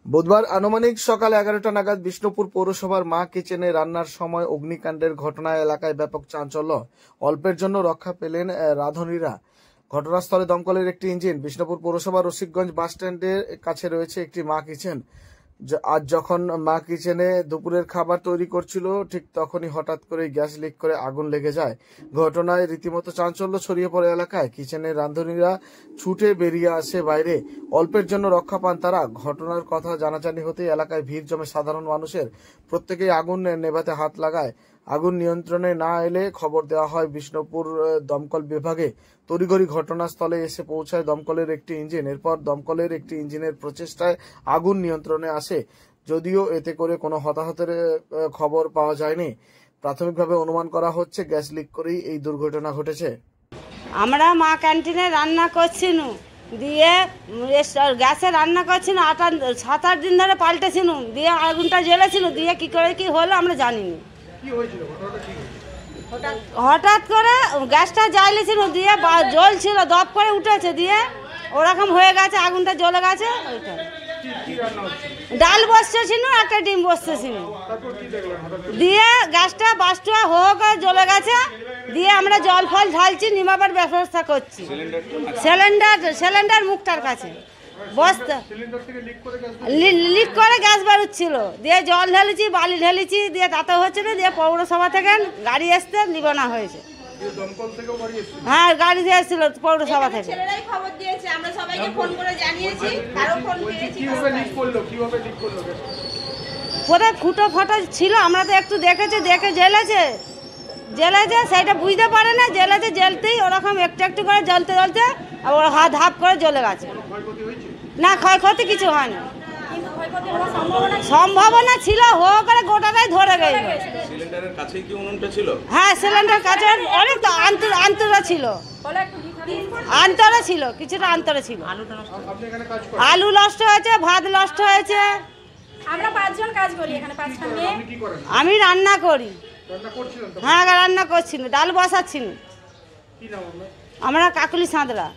বুধবার আনুমানিক সকাল 11টা নাগাদ বিষ্ণুপুর পৌরসভার মা কিচেনে রান্নার সময় অগ্নিকাণ্ডের ঘটনায় এলাকায় ব্যাপক চাঞ্চল্য। অল্পের জন্য রক্ষা পেলেন রাঁধুনিরা। ঘটনাস্থলে দমকলের একটি ইঞ্জিন। বিষ্ণুপুর পৌরসভার রসিকগঞ্জ বাস স্ট্যান্ডের কাছে রয়েছে একটি মা কিচেন। আজ যখন মা কিচেনে দুপুরের খাবার তৈরি করছিল, ঠিক তখনই হঠাৎ করে গ্যাস লিক করে আগুন লেগে যায়। ঘটনায় রীতিমতো চাঞ্চল্য ছড়িয়ে পড়ে এলাকায়। কিচেনের রাঁধুনিরা ছুটে বেরিয়ে আসে বাইরে। অল্পের জন্য রক্ষা পান তারা। ঘটনার কথা জানাজানি হতেই এলাকায় ভিড় জমে সাধারণ মানুষের। প্রত্যেকেই আগুন নেভাতে হাত লাগায়। আগুন নিয়ন্ত্রণে না এলে খবর দেওয়া হয় বিষ্ণুপুর দমকল বিভাগে। তড়িঘড়ি ঘটনাস্থলে এসে পৌঁছায় দমকলের একটি ইঞ্জিন। এরপর দমকলের একটি ইঞ্জিনের প্রচেষ্টায় আগুন নিয়ন্ত্রণে আসে, যদিও এতে করে কোনো হতাহতের খবর পাওয়া যায়নি। প্রাথমিকভাবে অনুমান করা হচ্ছে গ্যাস লিক করেই এই দুর্ঘটনা ঘটেছে। আমরা মা ক্যান্টিনে রান্না করছিনু, দিয়ে গ্যাসে রান্না করছিনু, 7-8 দিন ধরে পাল্টেছিনু, দিয়ে আগুনটা জ্বলেছিল, দিয়ে কি করে কি হলো আমরা জানিনি। হঠাৎ করে গ্যাসটা জ্বালিয়েছিল, দিয়ে জ্বলছিল, দপ করে উঠেছে, দিয়ে ওরকম হয়ে গেছে, আগুনটা জ্বলে গেছে। ওইটা ডাল বসছেছিল, একটা ডিম বসছেছিল, দিয়ে গ্যাসটা বাস্টুয়া করে জ্বলে গেছে। দিয়ে আমরা জল ফল ঢালছি, নিমাবার ব্যবস্থা করছি। সিলিন্ডার মুখটার কাছে বস্তা লিক করে গ্যাস বেরোচ্ছিল, দিয়ে জল ঢেলেছি, বালি ঢেলেছি, দিয়ে তাতে হচ্ছে না, দিয়ে পৌরসভা থেকে গাড়ি আসতে নিবানো হয়েছে। হ্যাঁ, গাড়ি দিয়ে এসেছিল পৌরসভা থেকে। কোথায় ফুটো ফটো ছিল, আমরা তো একটু দেখেছি, দেখে জ্বলেছে, সেটা বুঝতে পারে না, জ্বলতেই ওরকম একটু একটু করে জ্বলতে ওর হাত হাফ করে জ্বলে গেছে। না, ক্ষয়ক্ষতি কিছু হয় না, সম্ভাবনা ছিল, করে গোটাটাই ধরে গেছে। সিলিন্ডারের কাছেই কি উনুনটা ছিল? হ্যাঁ, সিলিন্ডার কাছে অনেক তো আন্তরা ছিল, কিছুটা আন্তরা ছিল। আলু নষ্ট হয়েছে, ভাত নষ্ট হয়েছে। আমরা 5 জন কাজ করি এখানে, 5টা মেয়ে। আমি রান্না করি। হ্যাঁ, রান্না করছি, ডাল বসাচ্ছি। আমরা কাকুলি সাঁতরা।